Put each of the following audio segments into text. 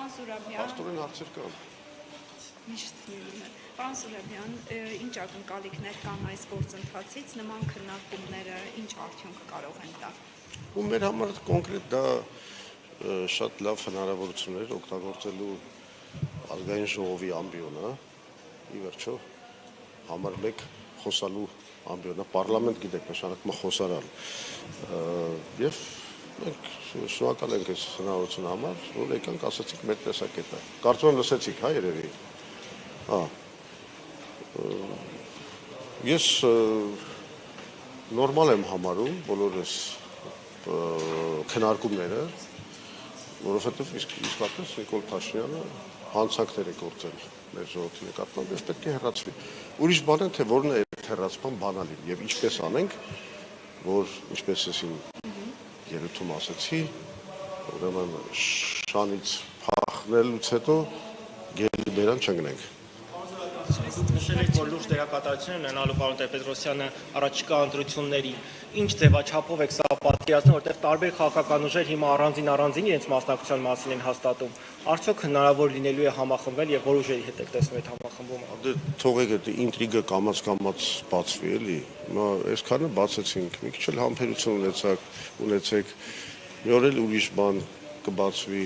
Պարոն Զուրաբյան, Աստորեն հարցեր կան։ միշտ նույնն է։ Պարոն Զուրաբյան, ինչ ակնկալիքներ կան այս գործընթացից, նման քննարկումները ինչ արդյունք կարող են տալ։ Ու մեր համար կոնկրետ դա շատ լավ հնարավորություն էր օգտագործելու ազգային ժողովի ամբիոնը, ի վերջո համար 1 խոսալու ամբիոնը, պարլամենտ գիտեք նշանակում է խոսարան։ Եվ մենք շնորհակալ ենք այս հնարավորության համար, որ եկանք ասացիք մեր տեսակետը։ Կարծում եմ լսեցիք, հա, երևի։ Ես նորմալ եմ համարում բոլոր այս քննարկումները, որովհետև իսկապես Նիկոլ Փաշինյանը հանցանքներ է գործել մեր ժողովրդի նկատմամբ եւ պետք է հեռացվի։ Ուրիշ բան է, թե որն է այդ հեռացման բանալին եւ ինչպես անենք, որ ինչպես ես իմ ելույթում ասացի, ուրեմն շանից փախնելուց հետո գելի բերան չընկնենք։ Նշել եք, որ լուրջ դերակատարություն ունենալու պարոն Տեր-Պետրոսյանը առաջիկա ընտրությունների ինչ ձևաչափով եք սա պատկերացնում, որտեղ տարբեր քաղաքական ուժեր հիմա առանձին իրենց մասնակցության մասին են հաստատում։ Արդյոք հնարավոր լինելու է համախմբվել եւ որ ուժերի հետ եք տեսնում այդ համախմբումը։ Դե թողեք այդ ինտրիգը կամաց բացվի էլի։ Հիմա այսքանը բացեցինք, մի քիչ էլ համբերություն ունեցեք, մի օր էլ ուրիշ բան կբացվի։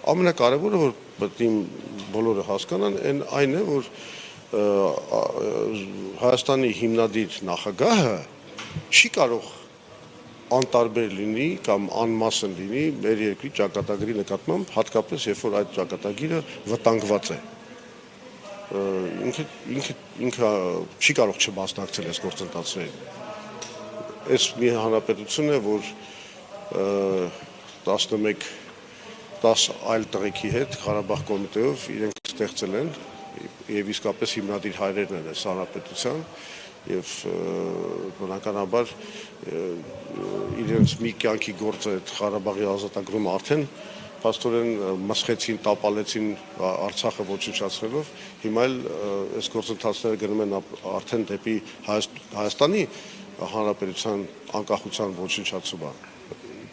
Ամենակարևորը որ պետք է բոլորը հասկանան, այն է, որ Հայաստանի հիմնադիր նախագահը չի կարող անտարբեր լինի կամ անմասն լինի մեր երկրի ճակատագրի նկատմամբ, հատկապես երբ որ այդ ճակատագիրը վտանգված է։ Ինքը չի կարող չմասնակցել այս գործընթացներին։ Այս մի հանրապետություն է, որ 10 այլ տղեկի հետ Ղարաբաղ կոմիտեով իրենք ստեղծել են եւ իսկապես հիմնադիր հայրերն են այս հանրապետության եւ բնականաբար իրենց մի կյանքի գործը այդ Ղարաբաղի ազատագրումը արդեն փաստորեն մսխեցին, տապալեցին Արցախը ոչնչացնելով, հիմա էլ այս գործընթացները գնում են արդեն դեպի Հայաստանի հանրապետության անկախության ոչնչացումը։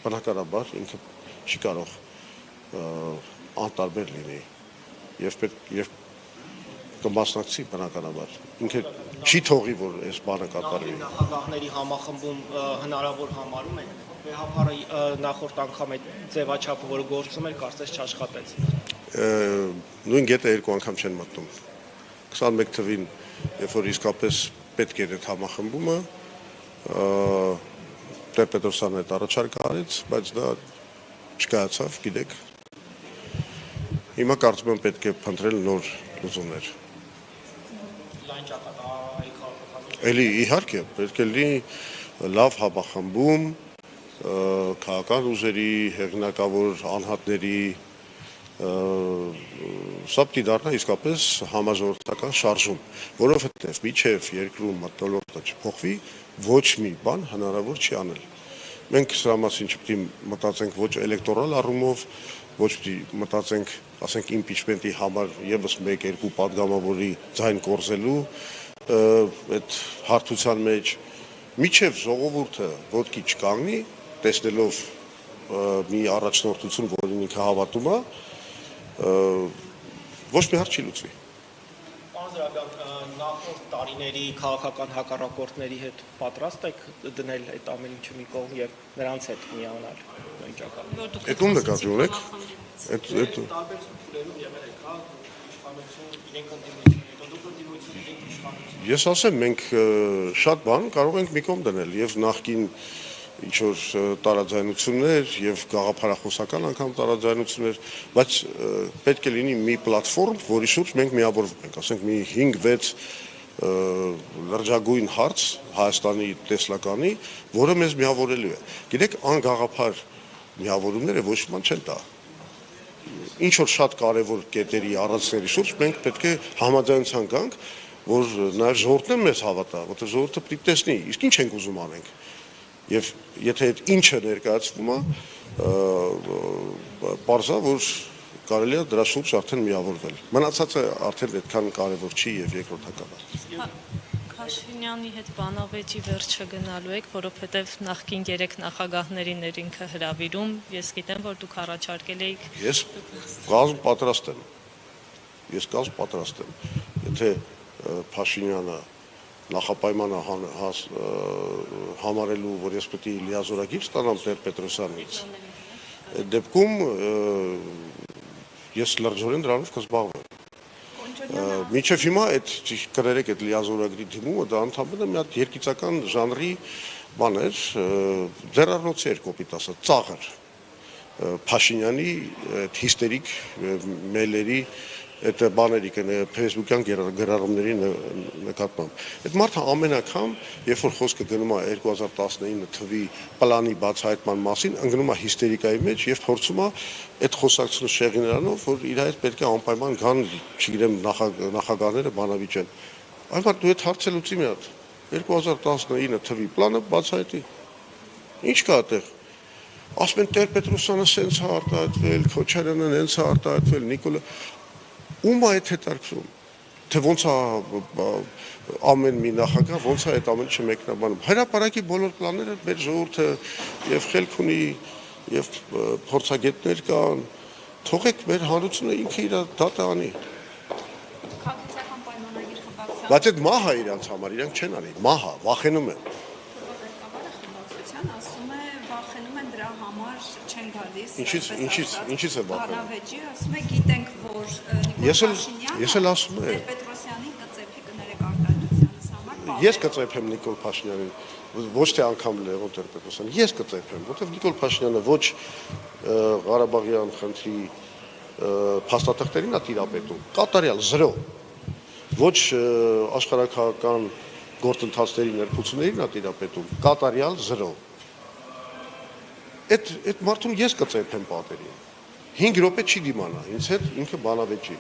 Բնականաբար ինքը չի կարող անտարբեր լինի եւ կմասնակցի բնականաբար։ Ինքը չի թողի, որ այս բանը կատարվի։ Նախագահների համախմբում հնարավոր համարում եք, Վեհապարը նախորդ անգամ այդ ձևաչափը, որը գործում էր, կարծես չաշխատեց։ Նույն գետը 2 անգամ չեն մտնում։ 21 թվին, երբ որ իսկապես պետք էր այդ համախմբումը, Տեր-Պետրոսյանը այդ առաջարկը արեց, բայց դա չկայացավ, գիտեք։ Հիմա կարծում եմ պետք է փնտրել նոր լուծումներ։ Էլի իհարկե պետք է լինի լավ համախմբում քաղաքական ուժերի, հեղինակավոր անհատների, սա պիտի դառնա իսկապես համաժողովրդական շարժում, որովհետև մինչև երկրում մթնոլորտը չփոխվի, ոչ մի բան հնարավոր չի անել։ Մենք սրա մասին չպետք է մտածենք ոչ էլեկտորալ առումով, ոչ պիտի մտածենք, ասենք իմպիչմենտի համար եւս 1-2 падգամավորի ձայն կորզելու այդ հարթության մեջ, միջև ժողովուրդը ոտքի չկանգնի, տեսնելով մի առաջնորդություն, որին ինքը հավատում է, ոչ մի հարց չի լուծվի։ Պարոն Զուրաբյան, նախորդ տարիների քաղաքական հակառակորդների հետ պատրաստ եք դնել այդ ամեն ինչը մի կողմ եւ նրանց հետ միանալ նույն ճակատագրում։ Այդ ում նկատի ունեք։ Տարբեր ցուցումներում եղել եք, հա, իշխանություն, իրենք ընդդիմություն, հետո դուք ընդդիմություն, իրենք իշխանություն։ Ես ասեմ, մենք շատ բան կարող ենք մի կողմ դնել եւ նախկին ինչ որ տարաձայնություններ եւ գաղափարախոսական անգամ տարաձայնություններ, բայց պետք է լինի մի պլատֆորմ, որի շուրջ մենք միավորվում ենք, ասենք մի 5-6 լրջագույն հարց Հայաստանի տեսլականի, որը մեզ միավորելու է։ Գիտեք, անգաղափար միավորումները ոչ մի բան չեն տա։ Ինչ որ շատ կարևոր կետերի առանցքների շուրջ մենք պետք է համաձայնության գանք, որ նաեւ ժողովուրդն մեզ հավատա, որտեղ ժողովուրդը պիտի տեսնի, իսկ ինչ ենք ուզում անենք։ Եվ եթե այդ ինչը ներկայացվում է, պարզա, որ կարելի է դրա շուրջ արդեն միավորվել։ Մնացածը արդեն այդքան կարևոր չի եւ երկրորդական է։ Փաշինյանի հետ բանավեճի վերջը գնալու եք, որովհետև նախկին 3 նախագահներին էր ինքը հրավիրում։ Ես գիտեմ, որ դուք առաջարկել եք։ Ես կազմ պատրաստ եմ։ Եթե Փաշինյանը նախապայմանը համարելու, որ ես պետք է լիազորագիր ստանամ Տեր-Պետրոսյանից, այդ դեպքում ես լրջորեն դրանով կզբաղվեմ։ Մինչև հիմա այդ կրերեք այդ լիազորագրի դիմումը դա ընդհանրապես մի հատ երկիծական ժանրի բան էր, ձեռառնոցի էր կոպիտ ասած, ծաղր Փաշինյանի այդ հիստերիկ մեյլերի այդ բաների Facebook-յան գրառումների նկատմամբ։ Այդ մարդը ամեն անգամ, երբ որ խոսքը գնում է 2019 թվականի պլանի բացահայտման մասին, ընկնում է հիստերիկայի մեջ եւ փորձում է այդ խոսակցությունը շեղի նրանով, որ իր հետ պետք է անպայման գան, չգիտեմ, նախագահները բանավիճեն։ Այլ դու այդ հարցը լուծի մի հատ 2019 թվականի պլանը բացահայտի։ Ինչ կա այդտեղ։ Ասում են Տեր-Պետրոսյանը սենց է արտահայտվել, Քոչարյանը նենց է արտահայտվել, Նիկոլը ում է այդ հետարքրում, թե ոնց է ամեն մի նախագահ, ոնց է այդ ամեն ինչը մեկնաբանում։ Հրապարակի բոլոր պլանները մեր ժողովուրդը եւ խելք ունի եւ փորձագետներ կան, թողեք մեր հանրությունը ինքը իր դատը անի։ Քաղաքացիական պայմանագիր խմբակցության Բայց այդ մահա իրանց համար, իրանք չեն անի, մահա, վախենում են։ խմբակցության ասում է վախենում են դրա համար չեն գալիս։ Ինչից է վախենում։ Բանավեճի ասում է գիտենք, որ Ես էլ ասում եմ։ Պետրոսյանին կծեփի կներեք արտադրությանս համար։ Ես կծեփեմ Նիկոլ Փաշինյանին, ոչ թե անգամ Լևոն Տեր-Պետրոսյանին, ես կծեփեմ, որովհետև Նիկոլ Փաշինյանը ոչ Ղարաբաղյան խնդրի փաստաթղթերին է տիրապետում, կատարյալ 0, ոչ աշխարհակահական գործընթացների ներկայացումներին է տիրապետում, կատարյալ 0։ Այդ մարդուն ես կծեփեմ պատերին։ 5 րոպե չի դիմանա, ինձ հետ ինքը բանավեճի։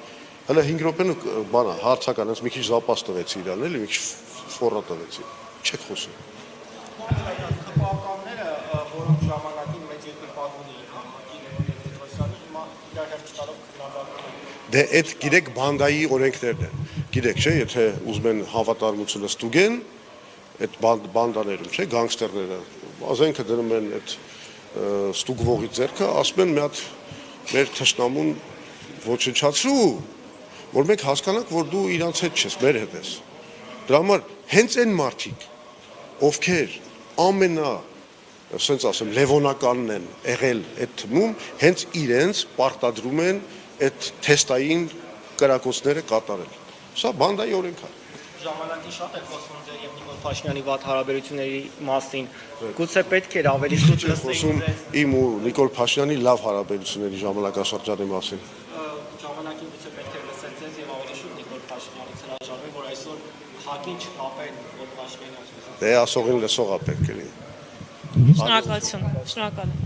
Հələ 5 րոպեն բանա հարցական, այնց մի քիչ զապաս տվեցի իրան, էլի մի քիչ ֆորա տվեցի։ Չեք խոսում։ Քպականները, որոնք ժամանակին մեծ երկրի պատմունի Պետրոսյանի հիմա իրար հետ չտալով քննադատում են։ Դե այդ գիրեք բանդայի օրենքներն են։ Գիրեք, չէ, եթե ուզում են հավատարմությունը ստուգեն, այդ բանդաներում, չէ, գանգստերները, ազենքը դնում են այդ ստուգվողի ձեռքը, ասում են մի հատ մեր թշնամուն ոչնչացրու, որ մենք հասկանանք, որ դու իրանց հետ չես, մեր հետ ես։ Դրա համար հենց այն մարդիկ, ովքեր ասենց ասեմ, լևոնականն են եղել այդ թվում, հենց իրենց պարտադրում են այդ թեստային կրակոցները կատարել։ Սա բանդայի օրենք է։ Ժամանակին շատ է խոսվում ձեր եւ Նիկոլ Փաշինյանի վատ հարաբերությունների մասին։ Գուցե պետք էր ավելի շուտ խոսում իմ ու Նիկոլ Փաշինյանի լավ հարաբերությունների ժամանակաշրջանի մասին։ Ժամանակին գուցե պետք էր լսել ձեզ եւ ավելի շուտ Նիկոլ Փաշինյանից հրաժարվել, որ այսօր հակին չկապեն Նիկոլ Փաշինյանի ասած։ Դե ասողին լսողա պետք է լինի։ Շնորհակալություն։